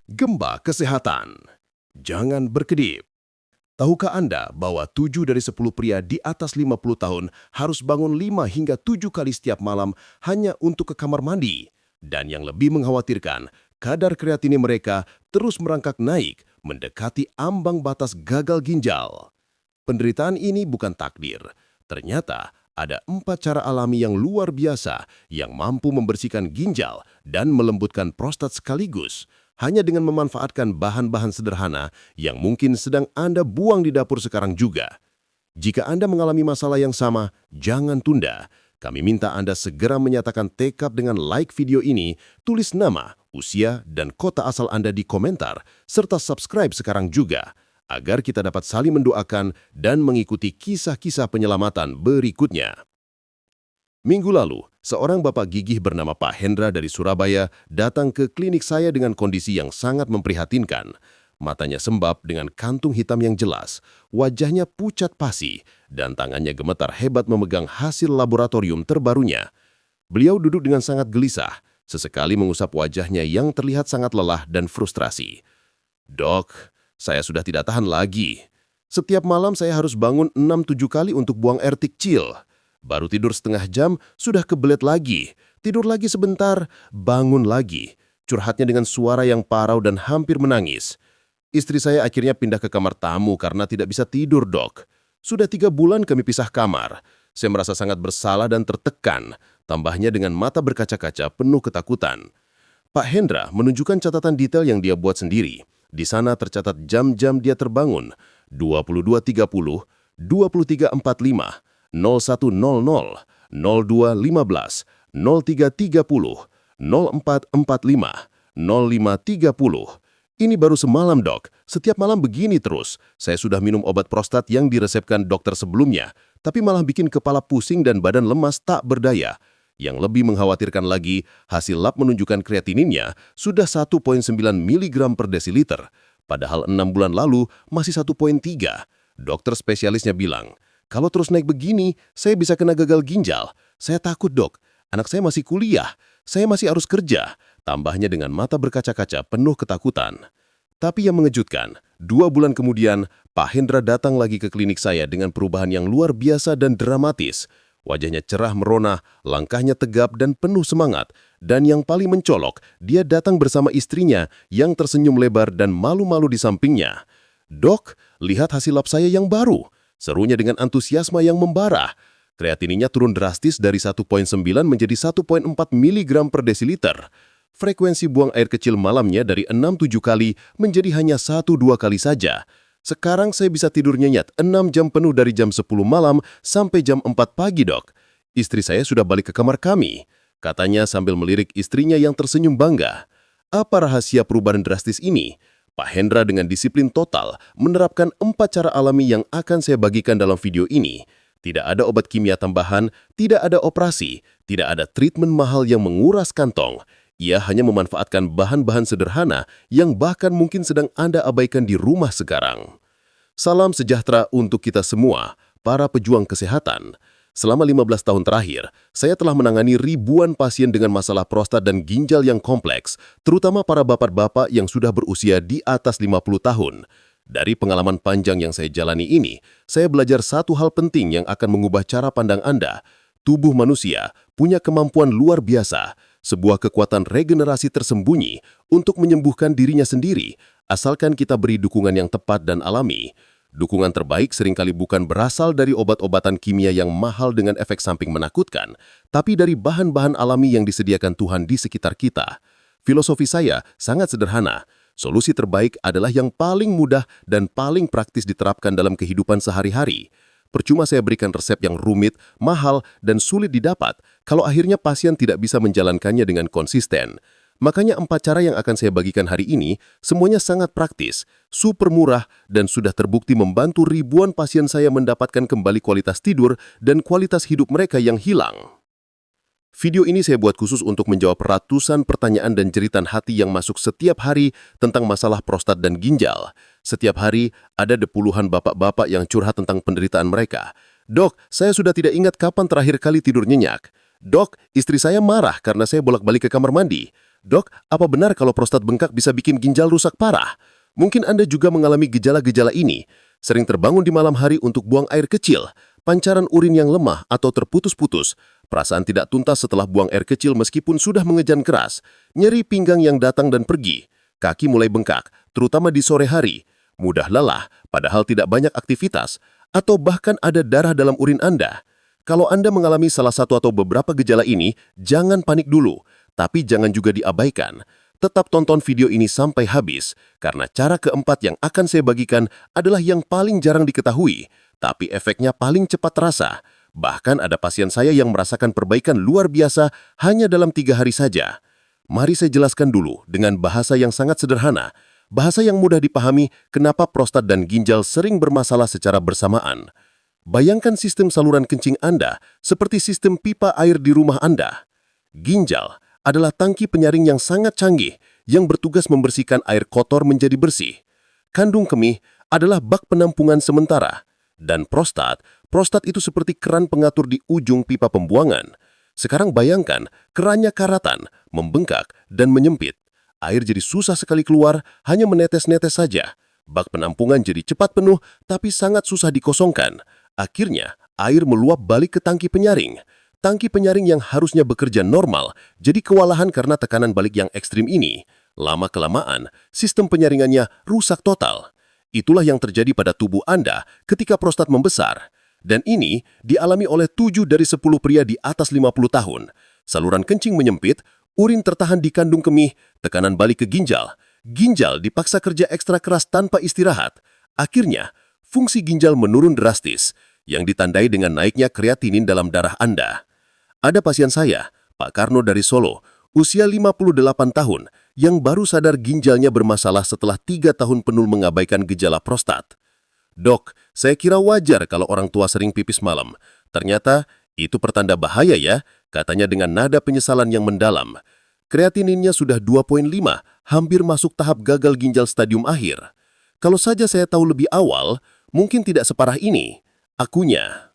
Gemba kesehatan. Jangan berkedip. Tahukah Anda bahwa 7 dari 10 pria di atas 50 tahun harus bangun 5 hingga 7 kali setiap malam hanya untuk ke kamar mandi? Dan yang lebih mengkhawatirkan, kadar kreatinin mereka terus merangkak naik, mendekati ambang batas gagal ginjal. Penderitaan ini bukan takdir. Ternyata ada 4 cara alami yang luar biasa yang mampu membersihkan ginjal dan melembutkan prostat sekaligus, hanya dengan memanfaatkan bahan-bahan sederhana yang mungkin sedang Anda buang di dapur sekarang juga. Jika Anda mengalami masalah yang sama, jangan tunda. Kami minta Anda segera menyatakan tekad dengan like video ini, tulis nama, usia, dan kota asal Anda di komentar, serta subscribe sekarang juga, agar kita dapat saling mendoakan dan mengikuti kisah-kisah penyelamatan berikutnya. Minggu lalu, seorang bapak gigih bernama Pak Hendra dari Surabaya datang ke klinik saya dengan kondisi yang sangat memprihatinkan. Matanya sembab dengan kantung hitam yang jelas, wajahnya pucat pasi, dan tangannya gemetar hebat memegang hasil laboratorium terbarunya. Beliau duduk dengan sangat gelisah, sesekali mengusap wajahnya yang terlihat sangat lelah dan frustrasi. "Dok, saya sudah tidak tahan lagi. Setiap malam saya harus bangun 6-7 kali untuk buang air kecil. Baru tidur setengah jam, sudah kebelet lagi. Tidur lagi sebentar, bangun lagi." Curhatnya dengan suara yang parau dan hampir menangis. "Istri saya akhirnya pindah ke kamar tamu karena tidak bisa tidur, dok. Sudah 3 bulan kami pisah kamar. Saya merasa sangat bersalah dan tertekan." Tambahnya dengan mata berkaca-kaca penuh ketakutan. Pak Hendra menunjukkan catatan detail yang dia buat sendiri. Di sana tercatat jam-jam dia terbangun: 22.30, 23.45, 01.00, 02.15, 03.30, 04.45, 05.30. "Ini baru semalam, dok. Setiap malam begini terus. Saya sudah minum obat prostat yang diresepkan dokter sebelumnya, tapi malah bikin kepala pusing dan badan lemas tak berdaya. Yang lebih mengkhawatirkan lagi, hasil lab menunjukkan kreatininnya sudah 1,9 mg per desiliter. Padahal 6 bulan lalu masih 1,3. Dokter spesialisnya bilang, kalau terus naik begini, saya bisa kena gagal ginjal. Saya takut, dok. Anak saya masih kuliah. Saya masih harus kerja." Tambahnya dengan mata berkaca-kaca penuh ketakutan. Tapi yang mengejutkan, 2 bulan kemudian, Pak Hendra datang lagi ke klinik saya dengan perubahan yang luar biasa dan dramatis. Wajahnya cerah merona, langkahnya tegap dan penuh semangat. Dan yang paling mencolok, dia datang bersama istrinya yang tersenyum lebar dan malu-malu di sampingnya. "Dok, lihat hasil lab saya yang baru," serunya dengan antusiasme yang membara. Kreatininnya turun drastis dari 1,9 menjadi 1,4 mg per desiliter. Frekuensi buang air kecil malamnya dari 6-7 kali menjadi hanya 1-2 kali saja. "Sekarang saya bisa tidur nyenyak 6 jam penuh dari jam 10 malam sampai jam 4 pagi, dok. Istri saya sudah balik ke kamar kami," katanya sambil melirik istrinya yang tersenyum bangga. Apa rahasia perubahan drastis ini? Pak Hendra dengan disiplin total menerapkan 4 cara alami yang akan saya bagikan dalam video ini. Tidak ada obat kimia tambahan, tidak ada operasi, tidak ada treatment mahal yang menguras kantong. Ia hanya memanfaatkan bahan-bahan sederhana yang bahkan mungkin sedang Anda abaikan di rumah sekarang. Salam sejahtera untuk kita semua, para pejuang kesehatan. Selama 15 tahun terakhir, saya telah menangani ribuan pasien dengan masalah prostat dan ginjal yang kompleks, terutama para bapak-bapak yang sudah berusia di atas 50 tahun. Dari pengalaman panjang yang saya jalani ini, saya belajar satu hal penting yang akan mengubah cara pandang Anda. Tubuh manusia punya kemampuan luar biasa, sebuah kekuatan regenerasi tersembunyi untuk menyembuhkan dirinya sendiri, asalkan kita beri dukungan yang tepat dan alami. Dukungan terbaik seringkali bukan berasal dari obat-obatan kimia yang mahal dengan efek samping menakutkan, tapi dari bahan-bahan alami yang disediakan Tuhan di sekitar kita. Filosofi saya sangat sederhana. Solusi terbaik adalah yang paling mudah dan paling praktis diterapkan dalam kehidupan sehari-hari. Percuma saya berikan resep yang rumit, mahal, dan sulit didapat kalau akhirnya pasien tidak bisa menjalankannya dengan konsisten. Makanya 4 cara yang akan saya bagikan hari ini semuanya sangat praktis, super murah, dan sudah terbukti membantu ribuan pasien saya mendapatkan kembali kualitas tidur dan kualitas hidup mereka yang hilang. Video ini saya buat khusus untuk menjawab ratusan pertanyaan dan jeritan hati yang masuk setiap hari tentang masalah prostat dan ginjal. Setiap hari ada puluhan bapak-bapak yang curhat tentang penderitaan mereka. "Dok, saya sudah tidak ingat kapan terakhir kali tidur nyenyak. "Dok, istri saya marah karena saya bolak-balik ke kamar mandi. Dok, apa benar kalau prostat bengkak bisa bikin ginjal rusak parah? Mungkin Anda juga mengalami gejala-gejala ini. Sering terbangun di malam hari untuk buang air kecil, pancaran urin yang lemah atau terputus-putus, perasaan tidak tuntas setelah buang air kecil meskipun sudah mengejan keras, nyeri pinggang yang datang dan pergi, kaki mulai bengkak, terutama di sore hari, mudah lelah padahal tidak banyak aktivitas, atau bahkan ada darah dalam urin Anda. Kalau Anda mengalami salah satu atau beberapa gejala ini, jangan panik dulu, tapi jangan juga diabaikan. Tetap tonton video ini sampai habis, karena cara keempat yang akan saya bagikan adalah yang paling jarang diketahui, tapi efeknya paling cepat terasa. Bahkan ada pasien saya yang merasakan perbaikan luar biasa hanya dalam 3 hari saja. Mari saya jelaskan dulu dengan bahasa yang sangat sederhana, bahasa yang mudah dipahami kenapa prostat dan ginjal sering bermasalah secara bersamaan. Bayangkan sistem saluran kencing Anda seperti sistem pipa air di rumah Anda. Ginjal adalah tangki penyaring yang sangat canggih yang bertugas membersihkan air kotor menjadi bersih. Kandung kemih adalah bak penampungan sementara. Dan prostat itu seperti keran pengatur di ujung pipa pembuangan. Sekarang bayangkan kerannya karatan, membengkak, dan menyempit. Air jadi susah sekali keluar, hanya menetes-netes saja. Bak penampungan jadi cepat penuh, tapi sangat susah dikosongkan. Akhirnya, air meluap balik ke tangki penyaring. Tangki penyaring yang harusnya bekerja normal, jadi kewalahan karena tekanan balik yang ekstrim ini. Lama-kelamaan, sistem penyaringannya rusak total. Itulah yang terjadi pada tubuh Anda ketika prostat membesar. Dan ini dialami oleh 7 dari 10 pria di atas 50 tahun. Saluran kencing menyempit, urin tertahan di kandung kemih, tekanan balik ke ginjal. Ginjal dipaksa kerja ekstra keras tanpa istirahat. Akhirnya, fungsi ginjal menurun drastis, yang ditandai dengan naiknya kreatinin dalam darah Anda. Ada pasien saya, Pak Karno dari Solo, usia 58 tahun, yang baru sadar ginjalnya bermasalah setelah 3 tahun penuh mengabaikan gejala prostat. "Dok, saya kira wajar kalau orang tua sering pipis malam. Ternyata itu pertanda bahaya ya," katanya dengan nada penyesalan yang mendalam. Kreatininnya sudah 2,5, hampir masuk tahap gagal ginjal stadium akhir. Kalau saja saya tahu lebih awal, mungkin tidak separah ini. Akunya.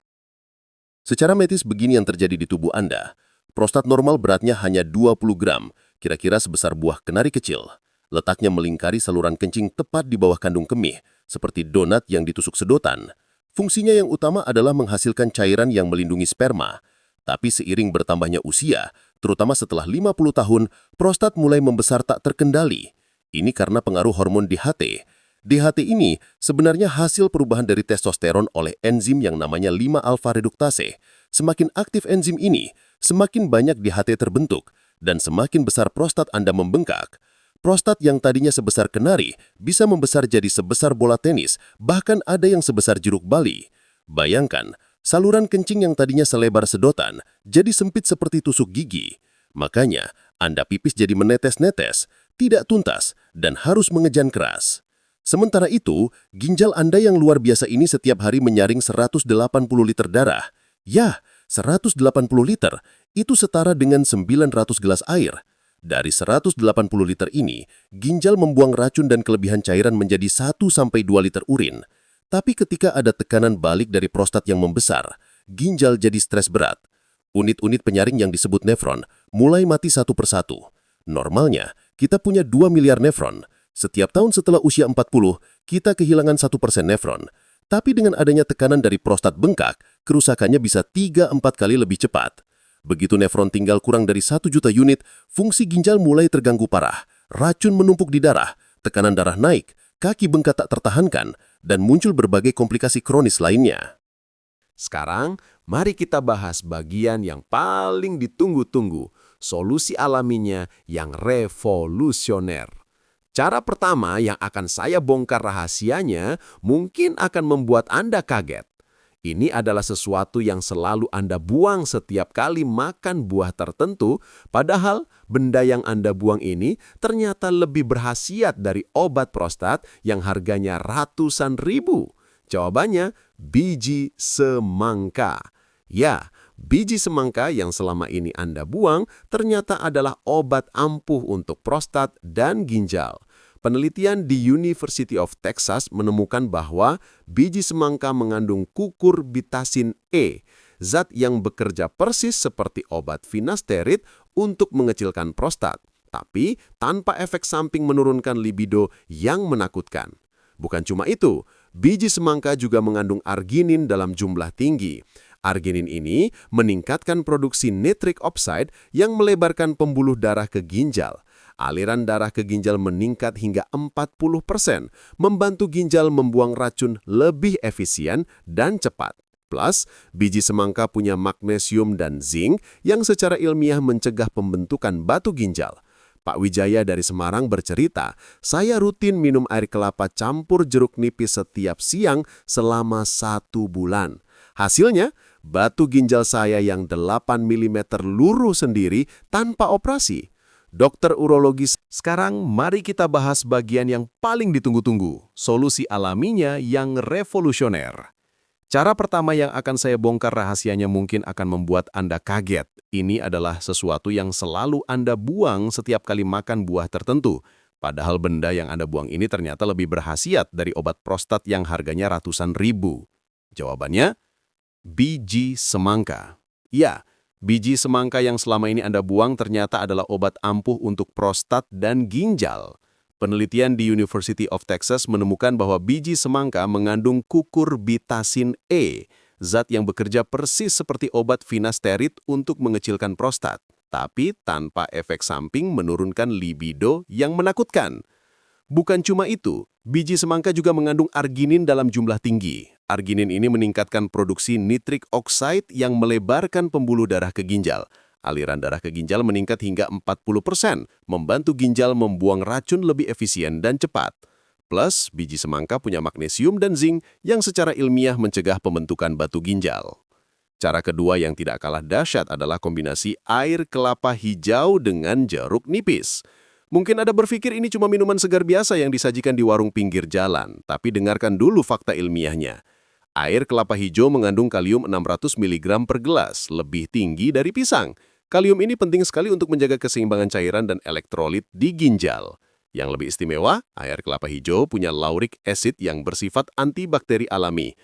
Secara medis begini yang terjadi di tubuh Anda. Prostat normal beratnya hanya 20 gram, kira-kira sebesar buah kenari kecil. Letaknya melingkari saluran kencing tepat di bawah kandung kemih, seperti donat yang ditusuk sedotan. Fungsinya yang utama adalah menghasilkan cairan yang melindungi sperma. Tapi seiring bertambahnya usia, terutama setelah 50 tahun, prostat mulai membesar tak terkendali. Ini karena pengaruh hormon DHT. DHT ini sebenarnya hasil perubahan dari testosteron oleh enzim yang namanya 5-alfa reduktase. Semakin aktif enzim ini, semakin banyak DHT terbentuk, dan semakin besar prostat Anda membengkak. Prostat yang tadinya sebesar kenari bisa membesar jadi sebesar bola tenis, bahkan ada yang sebesar jeruk bali. Bayangkan, saluran kencing yang tadinya selebar sedotan jadi sempit seperti tusuk gigi. Makanya, Anda pipis jadi menetes-netes, tidak tuntas, dan harus mengejan keras. Sementara itu, ginjal Anda yang luar biasa ini setiap hari menyaring 180 liter darah. Ya, 180 liter, itu setara dengan 900 gelas air. Dari 180 liter ini, ginjal membuang racun dan kelebihan cairan menjadi 1-2 liter urin. Tapi ketika ada tekanan balik dari prostat yang membesar, ginjal jadi stres berat. Unit-unit penyaring yang disebut nefron mulai mati satu persatu. Normalnya, kita punya 2 miliar nefron. Setiap tahun setelah usia 40, kita kehilangan 1% nefron. Tapi dengan adanya tekanan dari prostat bengkak, kerusakannya bisa 3-4 kali lebih cepat. Begitu nefron tinggal kurang dari 1 juta unit, fungsi ginjal mulai terganggu parah. Racun menumpuk di darah, tekanan darah naik, kaki bengkak tak tertahankan, dan muncul berbagai komplikasi kronis lainnya. Sekarang, mari kita bahas bagian yang paling ditunggu-tunggu, solusi alaminya yang revolusioner. Cara pertama yang akan saya bongkar rahasianya mungkin akan membuat Anda kaget. Ini adalah sesuatu yang selalu Anda buang setiap kali makan buah tertentu, padahal benda yang Anda buang ini ternyata lebih berkhasiat dari obat prostat yang harganya ratusan ribu. Jawabannya, biji semangka. Ya, biji semangka yang selama ini Anda buang ternyata adalah obat ampuh untuk prostat dan ginjal. Penelitian di University of Texas menemukan bahwa biji semangka mengandung kukurbitasin E, zat yang bekerja persis seperti obat finasterid untuk mengecilkan prostat, tapi tanpa efek samping menurunkan libido yang menakutkan. Bukan cuma itu, biji semangka juga mengandung arginin dalam jumlah tinggi. Arginin ini meningkatkan produksi nitric oxide yang melebarkan pembuluh darah ke ginjal. Aliran darah ke ginjal meningkat hingga 40%, membantu ginjal membuang racun lebih efisien dan cepat. Plus, biji semangka punya magnesium dan zinc yang secara ilmiah mencegah pembentukan batu ginjal. Pak Wijaya dari Semarang bercerita, saya rutin minum air kelapa campur jeruk nipis setiap siang selama 1 bulan. Hasilnya, batu ginjal saya yang 8 mm luruh sendiri tanpa operasi. Dokter urologis, sekarang mari kita bahas bagian yang paling ditunggu-tunggu, solusi alaminya yang revolusioner. Cara pertama yang akan saya bongkar rahasianya mungkin akan membuat Anda kaget. Ini adalah sesuatu yang selalu Anda buang setiap kali makan buah tertentu. Padahal benda yang Anda buang ini ternyata lebih berkhasiat dari obat prostat yang harganya ratusan ribu. Jawabannya, biji semangka. Ya, biji semangka yang selama ini Anda buang ternyata adalah obat ampuh untuk prostat dan ginjal. Penelitian di University of Texas menemukan bahwa biji semangka mengandung kukurbitasin E, zat yang bekerja persis seperti obat finasterid untuk mengecilkan prostat, tapi tanpa efek samping menurunkan libido yang menakutkan. Bukan cuma itu, biji semangka juga mengandung arginin dalam jumlah tinggi. Arginin ini meningkatkan produksi nitric oxide yang melebarkan pembuluh darah ke ginjal. Aliran darah ke ginjal meningkat hingga 40%, membantu ginjal membuang racun lebih efisien dan cepat. Plus, biji semangka punya magnesium dan zinc yang secara ilmiah mencegah pembentukan batu ginjal. Cara kedua yang tidak kalah dahsyat adalah kombinasi air kelapa hijau dengan jeruk nipis. Mungkin Anda berpikir ini cuma minuman segar biasa yang disajikan di warung pinggir jalan, tapi dengarkan dulu fakta ilmiahnya. Air kelapa hijau mengandung kalium 600 mg per gelas, lebih tinggi dari pisang. Kalium ini penting sekali untuk menjaga keseimbangan cairan dan elektrolit di ginjal. Yang lebih istimewa, air kelapa hijau punya lauric acid yang bersifat antibakteri alami.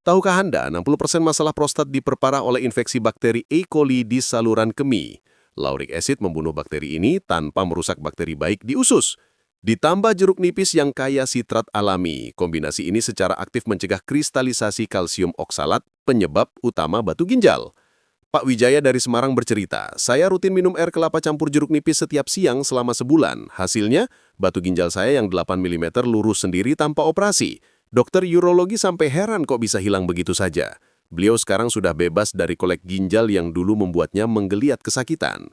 Tahukah Anda, 60% masalah prostat diperparah oleh infeksi bakteri E. coli di saluran kemih. Lauric acid membunuh bakteri ini tanpa merusak bakteri baik di usus. Ditambah jeruk nipis yang kaya sitrat alami, kombinasi ini secara aktif mencegah kristalisasi kalsium oksalat, penyebab utama batu ginjal. Pak Wijaya dari Semarang bercerita, saya rutin minum air kelapa campur jeruk nipis setiap siang selama sebulan. Hasilnya, batu ginjal saya yang 8 mm lurus sendiri tanpa operasi. Dokter urologi sampai heran kok bisa hilang begitu saja. Beliau sekarang sudah bebas dari kolek ginjal yang dulu membuatnya menggeliat kesakitan.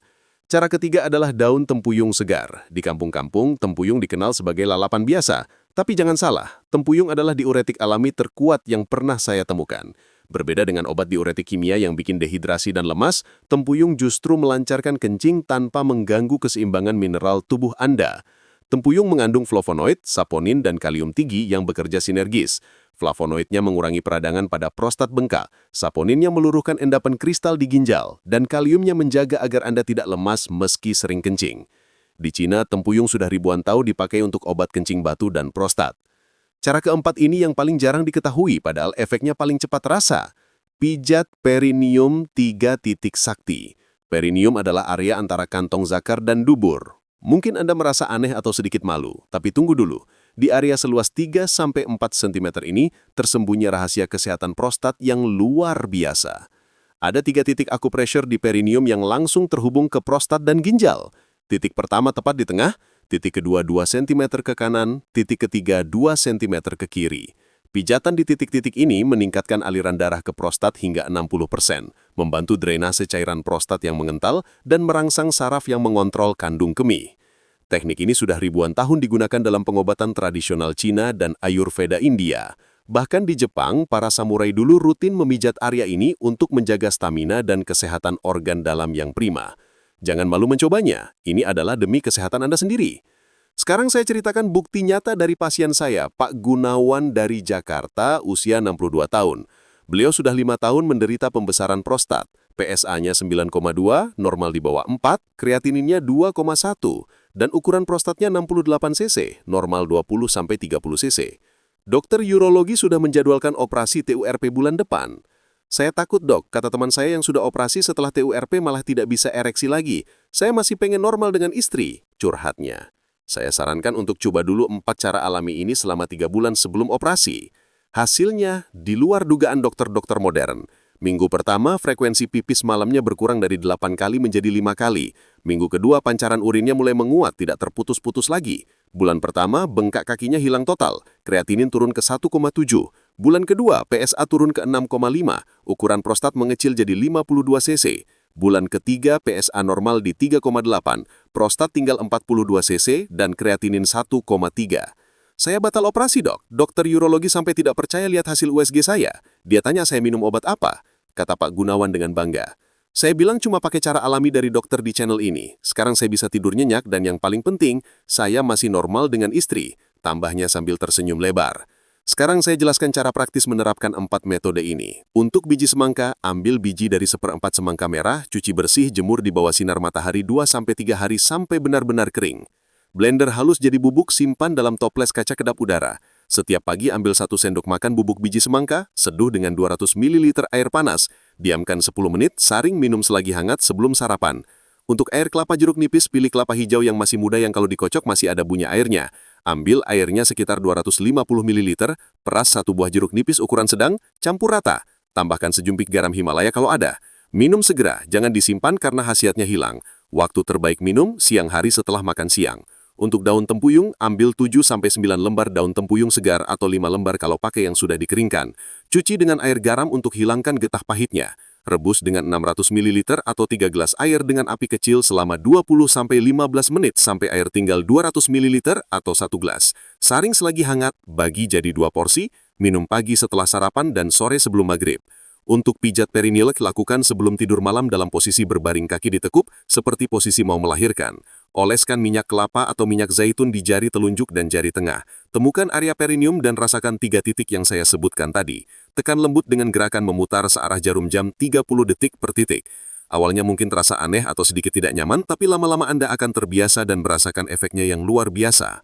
Cara ketiga adalah daun tempuyung segar. Di kampung-kampung, tempuyung dikenal sebagai lalapan biasa. Tapi jangan salah, tempuyung adalah diuretik alami terkuat yang pernah saya temukan. Berbeda dengan obat diuretik kimia yang bikin dehidrasi dan lemas, tempuyung justru melancarkan kencing tanpa mengganggu keseimbangan mineral tubuh Anda. Tempuyung mengandung flavonoid, saponin, dan kalium tinggi yang bekerja sinergis. Flavonoidnya mengurangi peradangan pada prostat bengkak, saponinnya meluruhkan endapan kristal di ginjal, dan kaliumnya menjaga agar Anda tidak lemas meski sering kencing. Di Cina, tempuyung sudah ribuan tahun dipakai untuk obat kencing batu dan prostat. Cara keempat ini yang paling jarang diketahui padahal efeknya paling cepat terasa. Pijat perineum 3 titik sakti. Perineum adalah area antara kantong zakar dan dubur. Mungkin Anda merasa aneh atau sedikit malu, tapi tunggu dulu. Di area seluas 3-4 cm ini tersembunyi rahasia kesehatan prostat yang luar biasa. Ada 3 titik acupressure di perineum yang langsung terhubung ke prostat dan ginjal. Titik pertama tepat di tengah, titik kedua 2 cm ke kanan, titik ketiga 2 cm ke kiri. Pijatan di titik-titik ini meningkatkan aliran darah ke prostat hingga 60%, membantu drainase cairan prostat yang mengental dan merangsang saraf yang mengontrol kandung kemih. Teknik ini sudah ribuan tahun digunakan dalam pengobatan tradisional Cina dan Ayurveda India. Bahkan di Jepang, para samurai dulu rutin memijat area ini untuk menjaga stamina dan kesehatan organ dalam yang prima. Jangan malu mencobanya, ini adalah demi kesehatan Anda sendiri. Sekarang saya ceritakan bukti nyata dari pasien saya, Pak Gunawan dari Jakarta, usia 62 tahun. Beliau sudah 5 tahun menderita pembesaran prostat. PSA-nya 9,2, normal di bawah 4, kreatininnya 2,1, dan ukuran prostatnya 68 cc, normal 20-30 cc. Dokter urologi sudah menjadwalkan operasi TURP bulan depan. Saya takut dok, kata teman saya yang sudah operasi setelah TURP malah tidak bisa ereksi lagi. Saya masih pengen normal dengan istri, curhatnya. Saya sarankan untuk coba dulu 4 cara alami ini selama 3 bulan sebelum operasi. Hasilnya di luar dugaan dokter-dokter modern. Minggu pertama, frekuensi pipis malamnya berkurang dari 8 kali menjadi 5 kali. Minggu kedua, pancaran urinnya mulai menguat, tidak terputus-putus lagi. Bulan pertama, bengkak kakinya hilang total. Kreatinin turun ke 1,7. Bulan kedua, PSA turun ke 6,5. Ukuran prostat mengecil jadi 52 cc. Bulan ketiga, PSA normal di 3,8. Prostat tinggal 42 cc dan kreatinin 1,3. Saya batal operasi dok. Dokter urologi sampai tidak percaya lihat hasil USG saya. Dia tanya saya minum obat apa? Kata Pak Gunawan dengan bangga. Saya bilang cuma pakai cara alami dari dokter di channel ini. Sekarang saya bisa tidur nyenyak dan yang paling penting, saya masih normal dengan istri. Tambahnya sambil tersenyum lebar. Sekarang saya jelaskan cara praktis menerapkan 4 metode ini. Untuk biji semangka, ambil biji dari 1/4 semangka merah, cuci bersih, jemur di bawah sinar matahari 2-3 hari sampai benar-benar kering. Blender halus jadi bubuk, simpan dalam toples kaca kedap udara. Setiap pagi ambil 1 sendok makan bubuk biji semangka, seduh dengan 200 ml air panas. Diamkan 10 menit, saring minum selagi hangat sebelum sarapan. Untuk air kelapa jeruk nipis, pilih kelapa hijau yang masih muda yang kalau dikocok masih ada bunyi airnya. Ambil airnya sekitar 250 ml, peras 1 buah jeruk nipis ukuran sedang, campur rata. Tambahkan sejumpik garam Himalaya kalau ada. Minum segera, jangan disimpan karena khasiatnya hilang. Waktu terbaik minum, siang hari setelah makan siang. Untuk daun tempuyung, ambil 7-9 lembar daun tempuyung segar atau 5 lembar kalau pakai yang sudah dikeringkan. Cuci dengan air garam untuk hilangkan getah pahitnya. Rebus dengan 600 ml atau 3 gelas air dengan api kecil selama 20-15 menit sampai air tinggal 200 ml atau 1 gelas. Saring selagi hangat, bagi jadi 2 porsi, minum pagi setelah sarapan dan sore sebelum maghrib. Untuk pijat perineal, lakukan sebelum tidur malam dalam posisi berbaring kaki ditekuk, seperti posisi mau melahirkan. Oleskan minyak kelapa atau minyak zaitun di jari telunjuk dan jari tengah. Temukan area perineum dan rasakan 3 titik yang saya sebutkan tadi. Tekan lembut dengan gerakan memutar searah jarum jam 30 detik per titik. Awalnya mungkin terasa aneh atau sedikit tidak nyaman, tapi lama-lama Anda akan terbiasa dan merasakan efeknya yang luar biasa.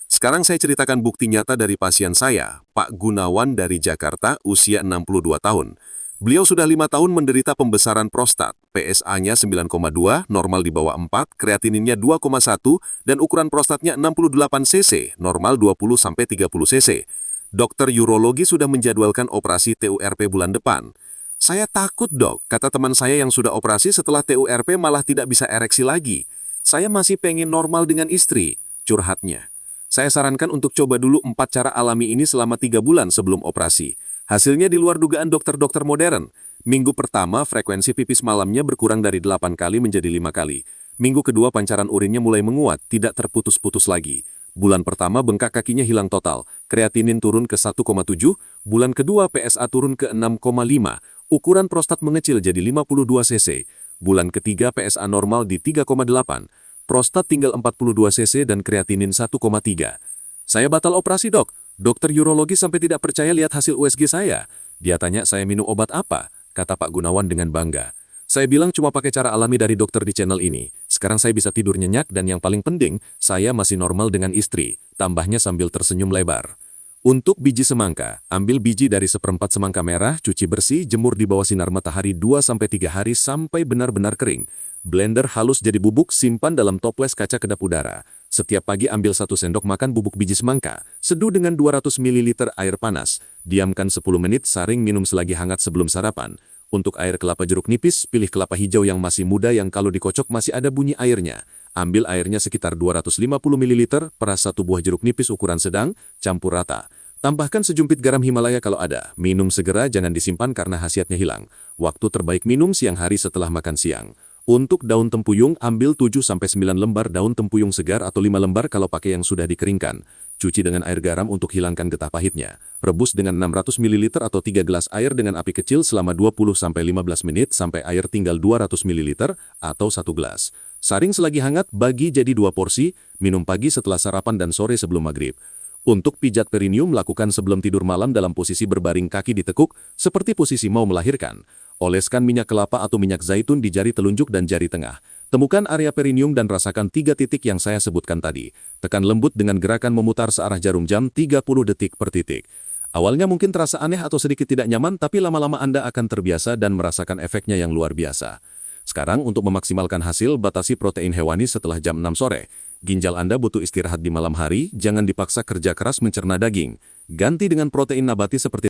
Sekarang saya ceritakan bukti nyata dari pasien saya, Pak Gunawan dari Jakarta, usia 62 tahun. Beliau sudah 5 tahun menderita pembesaran prostat, PSA-nya 9,2, normal di bawah 4, kreatininnya 2,1, dan ukuran prostatnya 68 cc, normal 20-30 cc. Dokter urologi sudah menjadwalkan operasi TURP bulan depan. Saya takut dok, kata teman saya yang sudah operasi setelah TURP malah tidak bisa ereksi lagi. Saya masih pengen normal dengan istri, curhatnya. Saya sarankan untuk coba dulu 4 cara alami ini selama 3 bulan sebelum operasi. Hasilnya di luar dugaan dokter-dokter modern. Minggu pertama, frekuensi pipis malamnya berkurang dari 8 kali menjadi 5 kali. Minggu kedua, pancaran urinnya mulai menguat, tidak terputus-putus lagi. Bulan pertama, bengkak kakinya hilang total. Kreatinin turun ke 1,7. Bulan kedua, PSA turun ke 6,5. Ukuran prostat mengecil jadi 52 cc. Bulan ketiga, PSA normal di 3,8. Prostat tinggal 42 cc dan kreatinin 1,3. Saya batal operasi dok. Dokter urologi sampai tidak percaya lihat hasil USG saya. Dia tanya saya minum obat apa, kata Pak Gunawan dengan bangga. Saya bilang cuma pakai cara alami dari dokter di channel ini. Sekarang saya bisa tidur nyenyak dan yang paling penting, saya masih normal dengan istri. Tambahnya sambil tersenyum lebar. Untuk biji semangka, ambil biji dari 1/4 semangka merah, cuci bersih, jemur di bawah sinar matahari 2-3 hari sampai benar-benar kering. Blender halus jadi bubuk, simpan dalam toples kaca kedap udara. Setiap pagi ambil 1 sendok makan bubuk biji semangka, seduh dengan 200 ml air panas. Diamkan 10 menit, saring minum selagi hangat sebelum sarapan. Untuk air kelapa jeruk nipis, pilih kelapa hijau yang masih muda yang kalau dikocok masih ada bunyi airnya. Ambil airnya sekitar 250 ml, peras 1 buah jeruk nipis ukuran sedang, campur rata. Tambahkan sejumpit garam Himalaya kalau ada. Minum segera, jangan disimpan karena khasiatnya hilang. Waktu terbaik minum siang hari setelah makan siang. Untuk daun tempuyung, ambil 7-9 lembar daun tempuyung segar atau 5 lembar kalau pakai yang sudah dikeringkan. Cuci dengan air garam untuk hilangkan getah pahitnya. Rebus dengan 600 ml atau 3 gelas air dengan api kecil selama 20-15 menit sampai air tinggal 200 ml atau 1 gelas. Saring selagi hangat, bagi jadi 2 porsi, minum pagi setelah sarapan dan sore sebelum maghrib. Untuk pijat perineum, lakukan sebelum tidur malam dalam posisi berbaring kaki ditekuk, seperti posisi mau melahirkan. Oleskan minyak kelapa atau minyak zaitun di jari telunjuk dan jari tengah. Temukan area perineum dan rasakan 3 titik yang saya sebutkan tadi. Tekan lembut dengan gerakan memutar searah jarum jam 30 detik per titik. Awalnya mungkin terasa aneh atau sedikit tidak nyaman, tapi lama-lama Anda akan terbiasa dan merasakan efeknya yang luar biasa. Sekarang, untuk memaksimalkan hasil, batasi protein hewani setelah jam 6 sore. Ginjal Anda butuh istirahat di malam hari, jangan dipaksa kerja keras mencerna daging. Ganti dengan protein nabati seperti